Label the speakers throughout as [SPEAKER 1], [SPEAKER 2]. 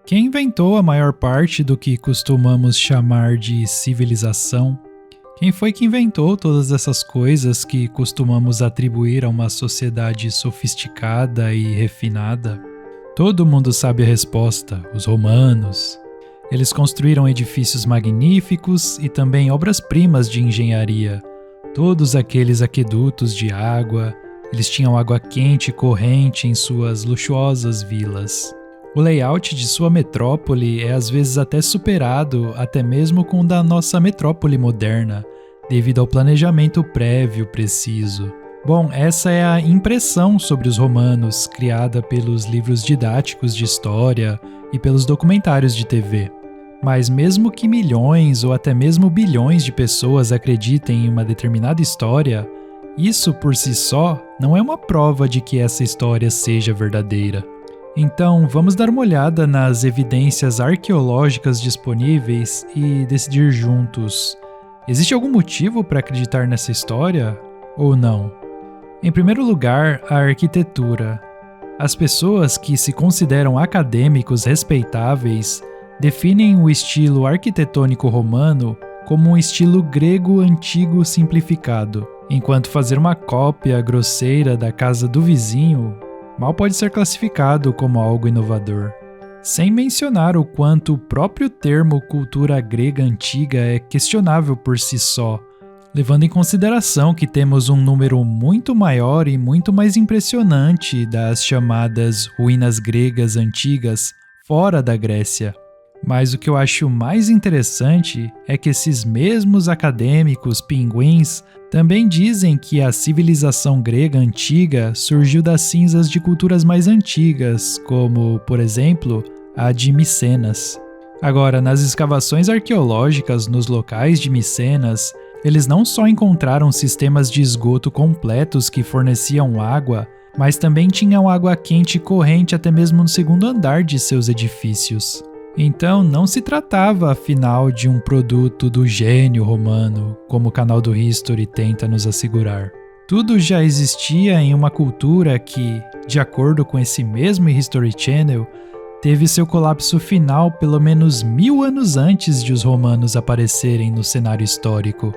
[SPEAKER 1] Quem inventou a maior parte do que costumamos chamar de civilização? Quem foi que inventou todas essas coisas que costumamos atribuir a uma sociedade sofisticada e refinada? Todo mundo sabe a resposta: os romanos. Eles construíram edifícios magníficos e também obras-primas de engenharia. Todos aqueles aquedutos de água, eles tinham água quente corrente em suas luxuosas vilas. O layout de sua metrópole é às vezes até superado até mesmo com o da nossa metrópole moderna, devido ao planejamento prévio preciso. Bom, essa é a impressão sobre os romanos, criada pelos livros didáticos de história e pelos documentários de TV. Mas mesmo que milhões ou até mesmo bilhões de pessoas acreditem em uma determinada história, isso por si só não é uma prova de que essa história seja verdadeira. Então, vamos dar uma olhada nas evidências arqueológicas disponíveis e decidir juntos: existe algum motivo para acreditar nessa história ou não? Em primeiro lugar, a arquitetura. As pessoas que se consideram acadêmicos respeitáveis definem o estilo arquitetônico romano como um estilo grego antigo simplificado, enquanto fazer uma cópia grosseira da casa do vizinho mal pode ser classificado como algo inovador. Sem mencionar o quanto o próprio termo cultura grega antiga é questionável por si só, levando em consideração que temos um número muito maior e muito mais impressionante das chamadas ruínas gregas antigas fora da Grécia. Mas o que eu acho mais interessante é que esses mesmos acadêmicos pinguins também dizem que a civilização grega antiga surgiu das cinzas de culturas mais antigas, como, por exemplo, a de Micenas. Agora, nas escavações arqueológicas nos locais de Micenas, eles não só encontraram sistemas de esgoto completos que forneciam água, mas também tinham água quente corrente até mesmo no segundo andar de seus edifícios. Então, não se tratava, afinal, de um produto do gênio romano, como o canal do History tenta nos assegurar. Tudo já existia em uma cultura que, de acordo com esse mesmo History Channel, teve seu colapso final pelo menos 1000 anos antes de os romanos aparecerem no cenário histórico.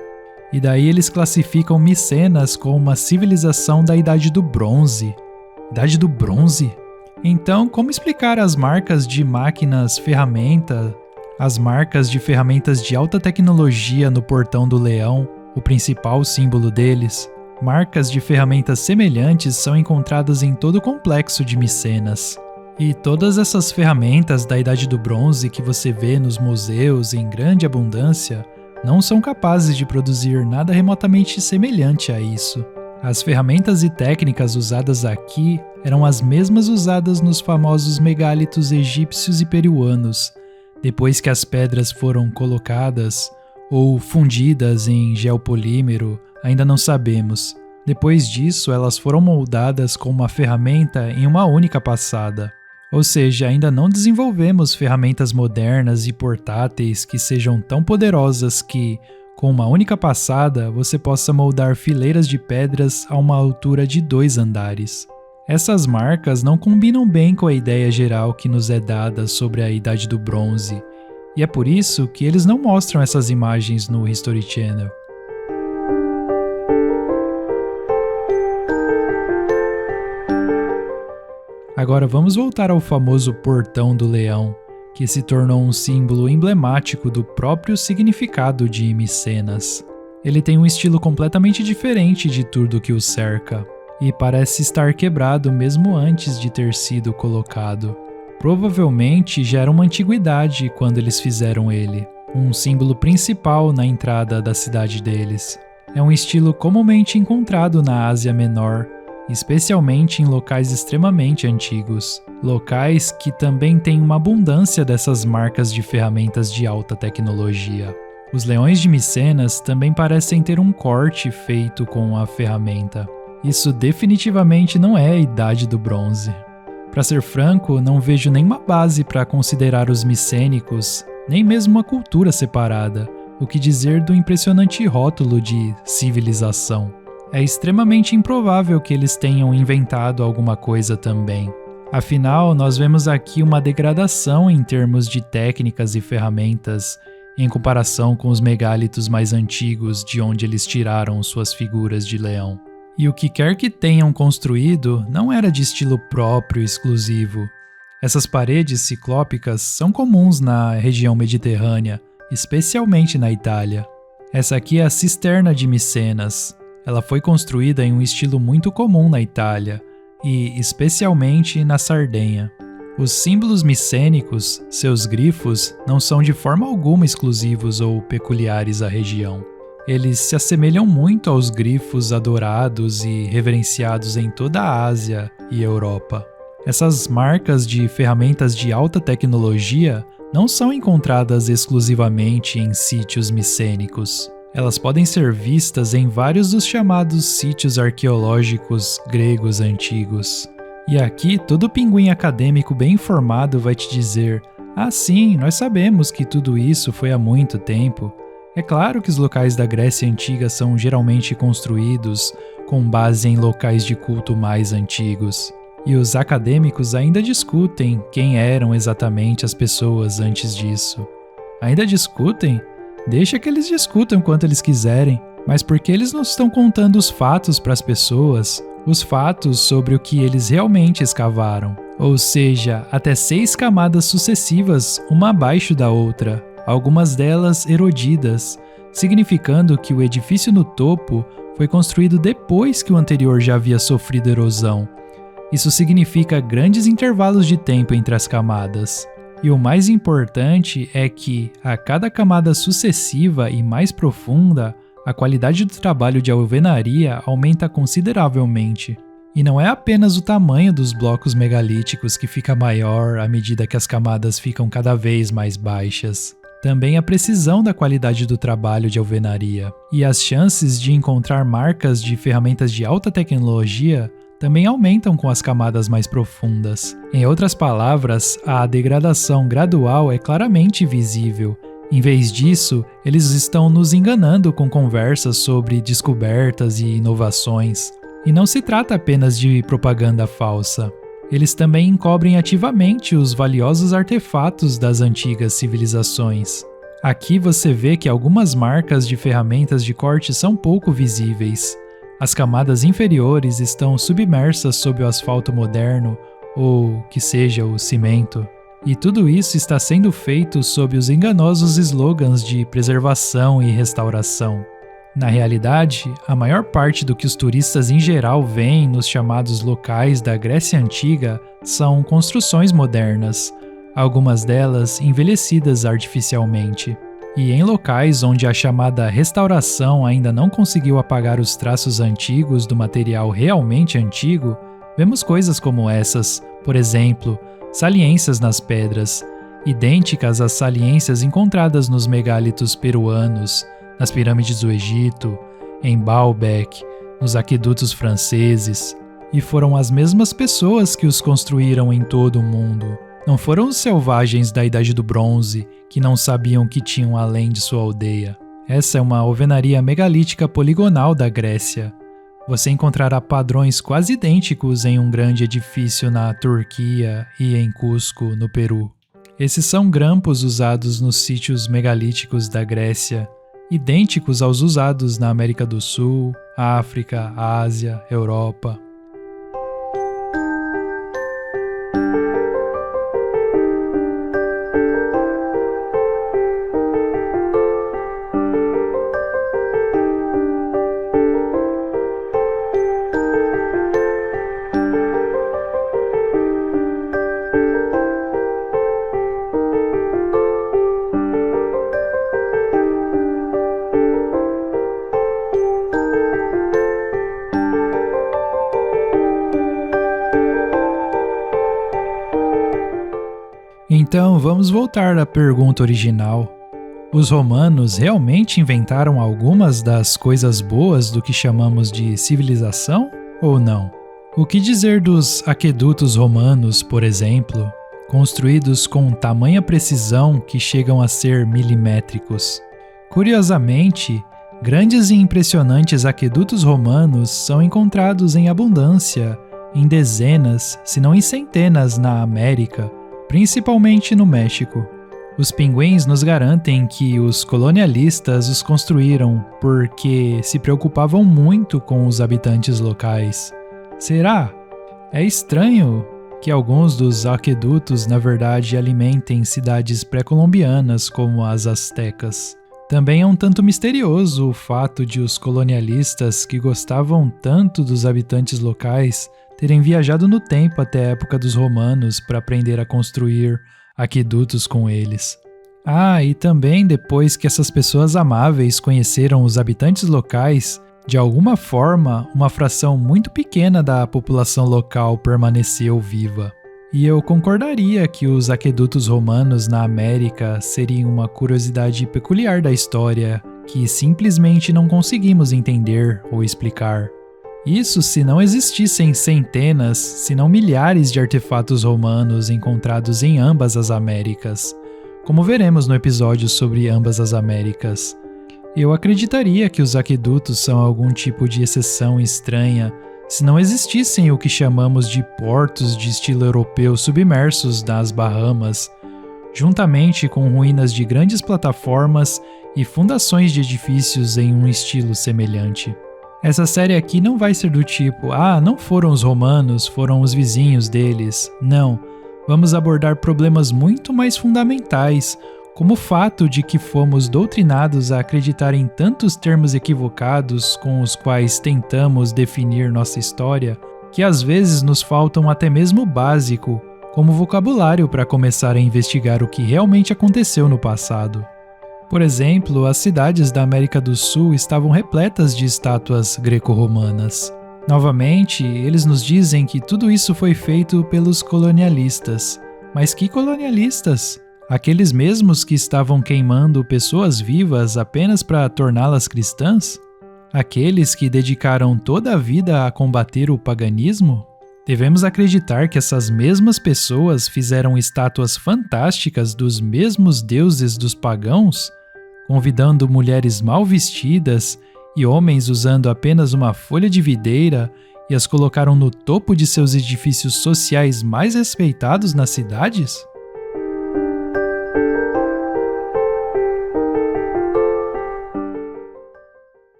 [SPEAKER 1] E daí eles classificam Micenas como uma civilização da Idade do Bronze. Idade do Bronze? Então, como explicar as marcas de as marcas de ferramentas de alta tecnologia no Portão do Leão, o principal símbolo deles? Marcas de ferramentas semelhantes são encontradas em todo o complexo de Micenas. E todas essas ferramentas da Idade do Bronze que você vê nos museus em grande abundância não são capazes de produzir nada remotamente semelhante a isso. As ferramentas e técnicas usadas aqui eram as mesmas usadas nos famosos megálitos egípcios e peruanos, depois que as pedras foram colocadas ou fundidas em geopolímero, ainda não sabemos. Depois disso, elas foram moldadas com uma ferramenta em uma única passada. Ou seja, ainda não desenvolvemos ferramentas modernas e portáteis que sejam tão poderosas que, com uma única passada, você possa moldar fileiras de pedras a uma altura de 2 andares. Essas marcas não combinam bem com a ideia geral que nos é dada sobre a Idade do Bronze, e é por isso que eles não mostram essas imagens no History Channel. Agora vamos voltar ao famoso Portão do Leão, que se tornou um símbolo emblemático do próprio significado de Micenas. Ele tem um estilo completamente diferente de tudo que o cerca, e parece estar quebrado mesmo antes de ter sido colocado. Provavelmente já era uma antiguidade quando eles fizeram ele, um símbolo principal na entrada da cidade deles. É um estilo comumente encontrado na Ásia Menor, especialmente em locais extremamente antigos, locais que também têm uma abundância dessas marcas de ferramentas de alta tecnologia. Os leões de Micenas também parecem ter um corte feito com a ferramenta. Isso definitivamente não é a Idade do Bronze. Para ser franco, não vejo nenhuma base para considerar os micênicos, nem mesmo uma cultura separada, o que dizer do impressionante rótulo de civilização. É extremamente improvável que eles tenham inventado alguma coisa também. Afinal, nós vemos aqui uma degradação em termos de técnicas e ferramentas em comparação com os megálitos mais antigos de onde eles tiraram suas figuras de leão. E o que quer que tenham construído não era de estilo próprio e exclusivo. Essas paredes ciclópicas são comuns na região mediterrânea, especialmente na Itália. Essa aqui é a Cisterna de Micenas. Ela foi construída em um estilo muito comum na Itália, e especialmente na Sardenha. Os símbolos micênicos, seus grifos, não são de forma alguma exclusivos ou peculiares à região. Eles se assemelham muito aos grifos adorados e reverenciados em toda a Ásia e Europa. Essas marcas de ferramentas de alta tecnologia não são encontradas exclusivamente em sítios micênicos. Elas podem ser vistas em vários dos chamados sítios arqueológicos gregos antigos. E aqui, todo pinguim acadêmico bem informado vai te dizer: ah, sim, nós sabemos que tudo isso foi há muito tempo. É claro que os locais da Grécia Antiga são geralmente construídos com base em locais de culto mais antigos. E os acadêmicos ainda discutem quem eram exatamente as pessoas antes disso. Ainda discutem? Deixa que eles discutam quanto eles quiserem, mas porque eles não estão contando os fatos para as pessoas, os fatos sobre o que eles realmente escavaram. Ou seja, até 6 camadas sucessivas, uma abaixo da outra, algumas delas erodidas, significando que o edifício no topo foi construído depois que o anterior já havia sofrido erosão. Isso significa grandes intervalos de tempo entre as camadas. E o mais importante é que, a cada camada sucessiva e mais profunda, a qualidade do trabalho de alvenaria aumenta consideravelmente. E não é apenas o tamanho dos blocos megalíticos que fica maior à medida que as camadas ficam cada vez mais baixas. Também a precisão da qualidade do trabalho de alvenaria. E as chances de encontrar marcas de ferramentas de alta tecnologia também aumentam com as camadas mais profundas. Em outras palavras, a degradação gradual é claramente visível. Em vez disso, eles estão nos enganando com conversas sobre descobertas e inovações. E não se trata apenas de propaganda falsa. Eles também encobrem ativamente os valiosos artefatos das antigas civilizações. Aqui você vê que algumas marcas de ferramentas de corte são pouco visíveis. As camadas inferiores estão submersas sob o asfalto moderno, ou que seja o cimento. E tudo isso está sendo feito sob os enganosos slogans de preservação e restauração. Na realidade, a maior parte do que os turistas em geral veem nos chamados locais da Grécia Antiga são construções modernas, algumas delas envelhecidas artificialmente. E em locais onde a chamada restauração ainda não conseguiu apagar os traços antigos do material realmente antigo, vemos coisas como essas, por exemplo, saliências nas pedras, idênticas às saliências encontradas nos megálitos peruanos, nas pirâmides do Egito, em Baalbek, nos aquedutos franceses, e foram as mesmas pessoas que os construíram em todo o mundo. Não foram os selvagens da Idade do Bronze que não sabiam que tinham além de sua aldeia. Essa é uma alvenaria megalítica poligonal da Grécia. Você encontrará padrões quase idênticos em um grande edifício na Turquia e em Cusco, no Peru. Esses são grampos usados nos sítios megalíticos da Grécia, idênticos aos usados na América do Sul, África, Ásia, Europa. Então, vamos voltar à pergunta original. Os romanos realmente inventaram algumas das coisas boas do que chamamos de civilização ou não? O que dizer dos aquedutos romanos, por exemplo, construídos com tamanha precisão que chegam a ser milimétricos? Curiosamente, grandes e impressionantes aquedutos romanos são encontrados em abundância em dezenas, se não em centenas na América, principalmente no México. Os pinguins nos garantem que os colonialistas os construíram porque se preocupavam muito com os habitantes locais. Será? É estranho que alguns dos aquedutos, na verdade, alimentem cidades pré-colombianas como as astecas. Também é um tanto misterioso o fato de os colonialistas, que gostavam tanto dos habitantes locais, terem viajado no tempo até a época dos romanos para aprender a construir aquedutos com eles. E também depois que essas pessoas amáveis conheceram os habitantes locais, de alguma forma, uma fração muito pequena da população local permaneceu viva. E eu concordaria que os aquedutos romanos na América seriam uma curiosidade peculiar da história que simplesmente não conseguimos entender ou explicar. Isso se não existissem centenas, se não milhares de artefatos romanos encontrados em ambas as Américas, como veremos no episódio sobre ambas as Américas. Eu acreditaria que os aquedutos são algum tipo de exceção estranha se não existissem o que chamamos de portos de estilo europeu submersos nas Bahamas, juntamente com ruínas de grandes plataformas e fundações de edifícios em um estilo semelhante. Essa série aqui não vai ser do tipo, não foram os romanos, foram os vizinhos deles. Não, vamos abordar problemas muito mais fundamentais, como o fato de que fomos doutrinados a acreditar em tantos termos equivocados com os quais tentamos definir nossa história, que às vezes nos faltam até mesmo o básico, como vocabulário para começar a investigar o que realmente aconteceu no passado. Por exemplo, as cidades da América do Sul estavam repletas de estátuas greco-romanas. Novamente, eles nos dizem que tudo isso foi feito pelos colonialistas. Mas que colonialistas? Aqueles mesmos que estavam queimando pessoas vivas apenas para torná-las cristãs? Aqueles que dedicaram toda a vida a combater o paganismo? Devemos acreditar que essas mesmas pessoas fizeram estátuas fantásticas dos mesmos deuses dos pagãos, convidando mulheres mal vestidas e homens usando apenas uma folha de videira e as colocaram no topo de seus edifícios sociais mais respeitados nas cidades?